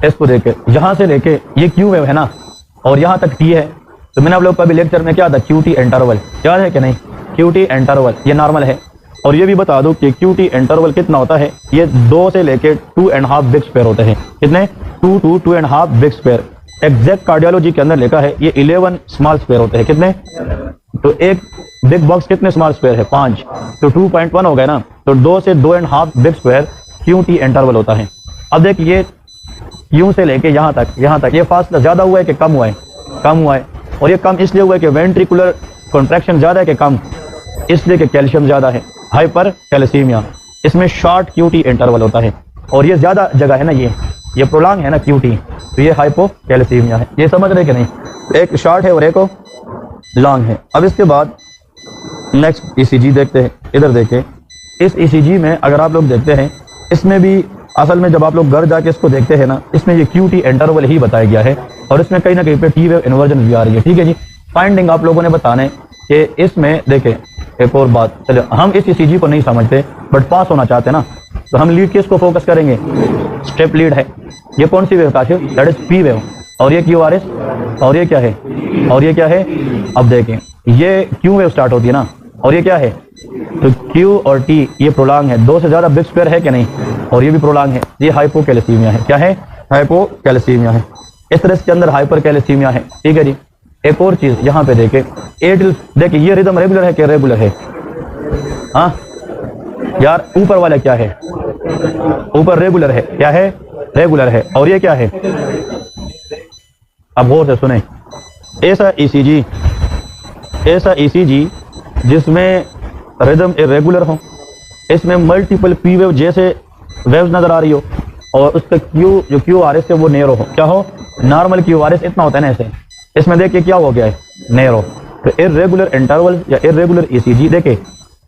इसको देखे, यहाँ से लेके ये Q वेव है ना, और यहाँ तक T है, तो मैंने आप लोग का भी लेक्चर में क्या था, QT इंटरवल, याद है कि नहीं, QT इंटरवल ये नॉर्मल है। और ये भी बता दूं कि QT इंटरवल कितना होता है, ये 2 से लेके 2.5 बिग स्क्वायर होते हैं। कितने, 2 to 2.5 big square. Exact cardiology के अंदर लिखा है ये 11 स्मॉल स्क्वायर होते हैं। कितने, तो एक बिग बॉक्स कितने स्मॉल स्क्वायर है, 5, तो 2.1 हो गए ना, तो 2 से 2.5 बिग स्क्वायर QT इंटरवल होता है। अब देखिए यूं से लेके यहाँ तक ये फासला ज्यादा हुआ है कि कम हुआ है, कम हुआ है। और ये कम इसलिए हुआ है कि वेंट्रिकुलर कॉन्ट्रैक्शन ज्यादा है कि कम, इसलिए कि कैल्शियम ज्यादा है, हाइपर कैल्सीमिया। इसमें शॉर्ट QT इंटरवल होता है, और ये ज्यादा जगह है ना, ये प्रोलॉन्ग है ना QT, तो ये हाइपो कैल्सीमिया है। ये समझ रहे कि नहीं, एक शॉर्ट है और एक लॉन्ग है। अब इसके बाद नेक्स्ट ECG देखते हैं। इधर देखें, इस ECG में अगर आप लोग देखते हैं, इसमें भी असल में जब आप लोग घर जाके इसको देखते हैं ना, इसमें ये QT इंटरवल ही बताया गया है और इसमें कहीं ना कहीं पे टी वेव इन्वर्जन भी आ रही है। ठीक है जी, फाइंडिंग आप लोगों ने बताने कि इसमें देखें एक और बात, चलो हम इस ECG को नहीं समझते बट पास होना चाहते हैं ना, तो हम लीड किस को फोकस करेंगे, स्टेप लीड है। ये कौन सी wave Kashif, that is P wave, और ये QRS, और ये क्या है, और ये क्या है, अब देखें ये Q वेव स्टार्ट होती है ना, और ये क्या है, तो Q और T ये प्रोलॉन्ग है, 2 से ज्यादा बिग स्क्वायर है कि नहीं, और ये भी प्रोलॉन्ग है, ये हाइपोकैलेसीमिया है। क्या है, हाइपोकैलेसीमिया है। इस तरह इसके अंदर हाइपरकैलेसीमिया है। ठीक है जी, एक और चीज यहाँ पे देखें, एटिल देखिए ये रिदम रेगुलर है कि रेगुलर है, हाँ यार ऊपर वाला क्या है, ऊपर रेगुलर है, क्या है, रेगुलर है, और ये क्या है, अब गौर से सुने, ऐसा ECG जिसमें रिदम इरेगुलर हो, इसमें मल्टीपल पी वेव जैसे वेव्स नजर आ रही हो, और उसका जो QRS है वो नेरो हो, क्या हो, नॉर्मल QRS इतना होता है ना ऐसे, इसमें देखिए क्या हो गया है, नेरो। तो इरेगुलर इंटरवल या इरेगुलर ECG देखिए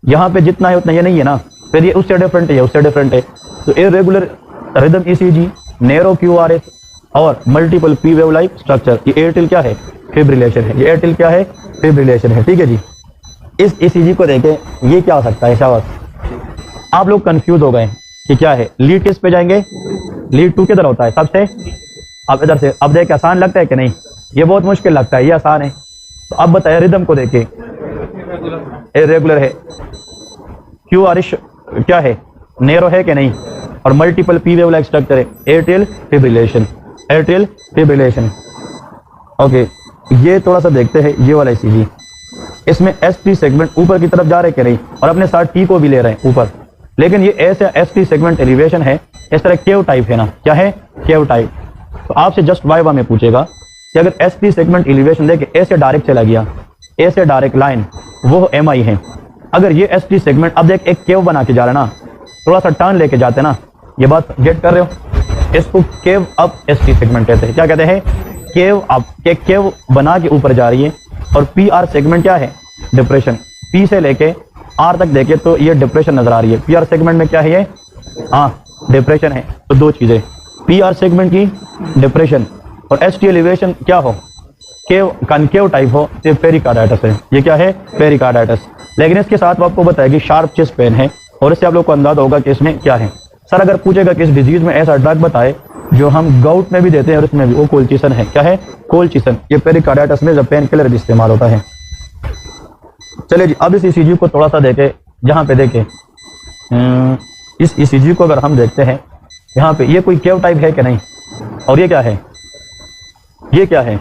यहाँ पे जितना है उतना ये नहीं है ना, फिर ये उससे डिफरेंट है, उससे डिफरेंट है। तो irregular rhythm ECG, narrow QRS और multiple P wave like structure, ये एयरटेल क्या है, फिब्रिलेशन है, ये एयरटेल क्या है, फिब्रिलेशन है। ठीक है जी, इस ECG को देखें ये क्या हो सकता है, शाबाश, आप लोग कंफ्यूज हो गए कि क्या है, लीड किस पे जाएंगे, लीड 2 किधर होता है सबसे, अब इधर से, अब देख आसान लगता है कि नहीं, ये बहुत मुश्किल लगता है, ये आसान है। तो अब बताए रिदम को देखें, इरेगुलर है, QRS क्या है, नेरो है कि नहीं, और multiple P wave like structure है, atrial fibrillation, atrial fibrillation. Okay, ये थोड़ा सा देखते हैं ये वाला ECG, इसमें ST सेगमेंट ऊपर की तरफ जा रहे कि नहीं, और अपने साथ T को भी ले रहे हैं ऊपर, लेकिन ये ऐसा ST सेगमेंट एलिवेशन है, इस तरह केव टाइप है ना, क्या है, केव टाइप। तो आपसे जस्ट वाइवा में पूछेगा कि अगर ST सेगमेंट एलिवेशन देखे ऐसे डायरेक्ट चला गया, ऐसे डायरेक्ट लाइन, वो MI है। अगर ये ST सेगमेंट अब देख एक केव बना के जा रहा है ना, थोड़ा सा टर्न लेके जाते ना, ये बात गेट कर रहे हो, इसको केव अप ST सेगमेंट कहते हैं। क्या कहते हैं, केव अप, के केव बना के ऊपर जा रही है। और PR सेगमेंट क्या है, डिप्रेशन, P से लेके R तक देखे तो ये डिप्रेशन नजर आ रही है। PR सेगमेंट में क्या है ये, हाँ डिप्रेशन है। तो दो चीजें, PR सेगमेंट की डिप्रेशन और ST एलिवेशन क्या हो, केव कनकेव टाइप हो, ये पेरिकार्डाइटिस है। ये क्या है, पेरिकार्डाइटिस। लेकिन इसके साथ आपको बताएगी शार्प चेस्ट पेन है, और इससे आप लोग को अंदाजा होगा कि इसमें क्या है। सर अगर पूछेगा कि इस डिजीज में ऐसा ड्रग बताए जो हम गाउट में भी देते हैं और इसमें भी, वो कोलचिसन है। क्या है, कोलचिसन। ये पेरिकार्डाइटिस में जब पेन किलर भी इस्तेमाल होता है। चलिए जी, अब इस ECG को थोड़ा सा देखे, यहाँ पे देखे, इस ECG को अगर हम देखते हैं, यहाँ पे ये कोई केव टाइप है कि नहीं, और ये क्या है, ये क्या है,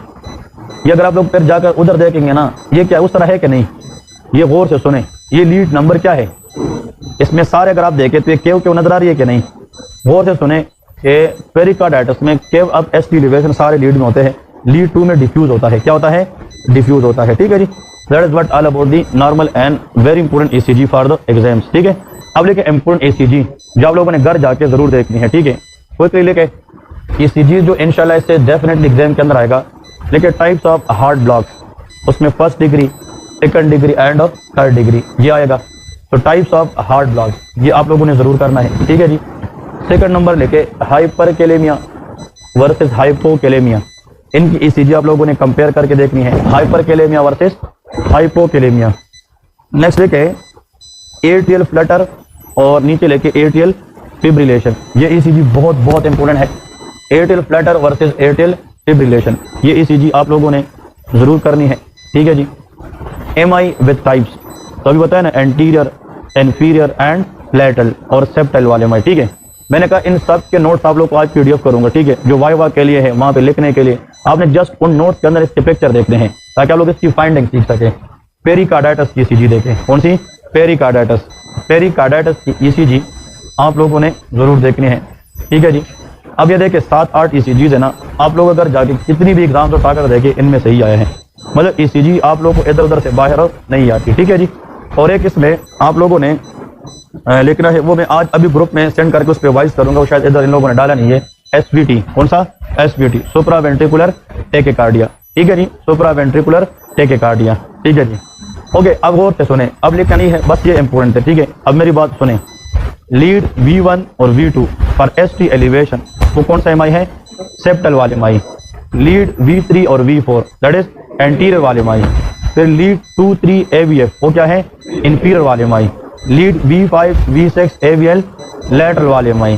ये अगर आप लोग फिर जाकर उधर देखेंगे ना, ये क्या उस तरह है कि नहीं, ये गौर से सुने, ये लीड नंबर क्या है, इसमें सारे अगर आप देखें तो ये केव केव नजर आ रही है कि नहीं, गौर से सुने कि पेरिकार्डाइटिस में केव अब ST एलिवेशन सारे लीड में होते हैं, लीड 2 में डिफ्यूज होता है। क्या होता है, डिफ्यूज होता है। ठीक है जी, that is what all about the normal and very important ECG for the exams. ठीक है, अब लेके इंपॉर्टेंट ECG जो आप लोगों ने घर जाके जरूर देखनी है। ठीक है, कोई लेके ECG जो इंशाल्लाह इससे डेफिनेटली एग्जाम के अंदर आएगा, लेकिन टाइप्स ऑफ हार्ट ब्लॉक, उसमें 1st degree, 2nd degree and 3rd degree ये आएगा। तो टाइप्स ऑफ हार्ट ब्लॉक ये आप लोगों ने जरूर करना है। ठीक है जी, 2nd नंबर लेके हाइपरकैलेमिया वर्सेस हाइपोकैलेमिया, इनकी ECG आप लोगों ने कंपेयर करके देखनी है, हाइपरकैलेमिया वर्सेस हाइपोकैलेमिया। नेक्स्ट लेके एट्रियल फ्लटर और नीचे लेके एट्रियल फिब्रिलेशन, ये ECG बहुत बहुत इंपॉर्टेंट है। Atrial Flutter versus atrial fibrillation, ये ECG आप लोगों ने जरूर करनी है। ठीक है जी, MI विथ टाइप्स, तो अभी बताया ना, एंटीरियर, इन्फीरियर एंड लैटरल और सेप्टल वाले MI। ठीक है, मैंने कहा इन सब के नोट्स आप लोग को आज PDF करूंगा। ठीक है, जो वाइवा के लिए है वहां पे लिखने के लिए आपने जस्ट उन नोट्स के अंदर इसके पिक्चर देखने हैं ताकि आप लोग इसकी फाइंडिंग सीख सके। पेरिकार्डाइटिस की ECG देखें, कौन सी, पेरिकार्डाइटिस। पेरिकार्डाइटिस की ECG आप लोगों ने जरूर देखनी है। ठीक है जी, अब ये देखे 7-8 ECGs है ना, आप लोग अगर जाके कितनी भी एग्जाम उठाकर देखे इनमें सही आए हैं, मतलब ECG आप लोगों को इधर उधर से बाहर नहीं आती। ठीक है जी, और एक इसमें आप लोगों ने लिखना है, वो मैं आज अभी ग्रुप में सेंड करके उस पर वाइज करूंगा, वो शायद इधर इन लोगों ने डाला नहीं है। SVT, कौन सा, SVT, सुप्रा वेंट्रिकुलर टेकिकार्डिया। ठीक है जी, सुप्रा वेंट्रिकुलर टेकिकार्डिया। ठीक है जी, ओके, अब गौर से सुने, अब लिखना नहीं है, बस ये इंपॉर्टेंट है। ठीक है, अब मेरी बात सुने, लीड V1 और V2 फॉर ST एलिवेशन, वो कौन सा एमआई है? सेप्टल वाले एमआई। लीड V3 और V4 दैट इज एंटीरियर वाले एमआई। फिर लीड 2, 3 AVF, वो क्या है? इंफीरियर वाले MI. Lead V5, V6 AVL lateral वाले MI.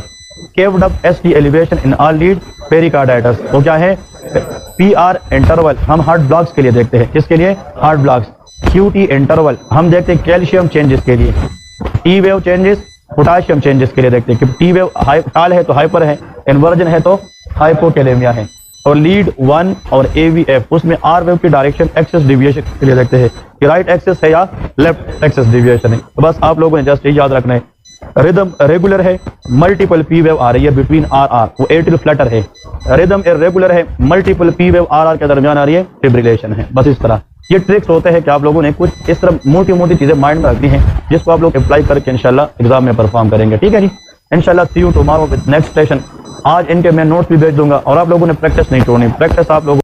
Caved up ST elevation in all lead pericarditis, वो क्या है? PR इंटरवल हम हार्ट ब्लॉक्स के लिए देखते हैं। किसके लिए? Heart blocks. QT इंटरवल हम देखते हैं कैल्शियम चेंजेस के लिए। T wave changes potassium changes के लिए देखते हैं कि T वेव टाल है तो हाइपर है, इन्वर्जन है तो हाइपोकैलेमिया है। और लीड 1 और AVF उसमें R वेव की डायरेक्शन एक्सेस डिविएशन के लिए देखते हैं कि राइट एक्सेस है या लेफ्ट एक्सेस डिविएशन है। तो बस आप लोगों ने जस्ट ये याद रखना है। रिदम रेगुलर है, मल्टीपल P वेव आ रही है बिटवीन RR, वो एट्रियल फ्लटर है। रिदम इरेगुलर है, मल्टीपल P वेव RR के दरमियान आ रही है, फिब्रिलेशन है। बस इस तरह ये ट्रिक्स होते हैं कि आप लोगों ने कुछ इस तरह मोटी मोटी चीजें माइंड में रखनी है जिसको आप लोग अप्लाई करके इंशाल्लाह एग्जाम में परफॉर्म करेंगे। ठीक है जी, इंशाल्लाह see you tomorrow with next session. आज इनके मैं नोट्स भी भेज दूंगा और आप लोगों ने प्रैक्टिस नहीं छोड़नी। प्रैक्टिस आप लोगों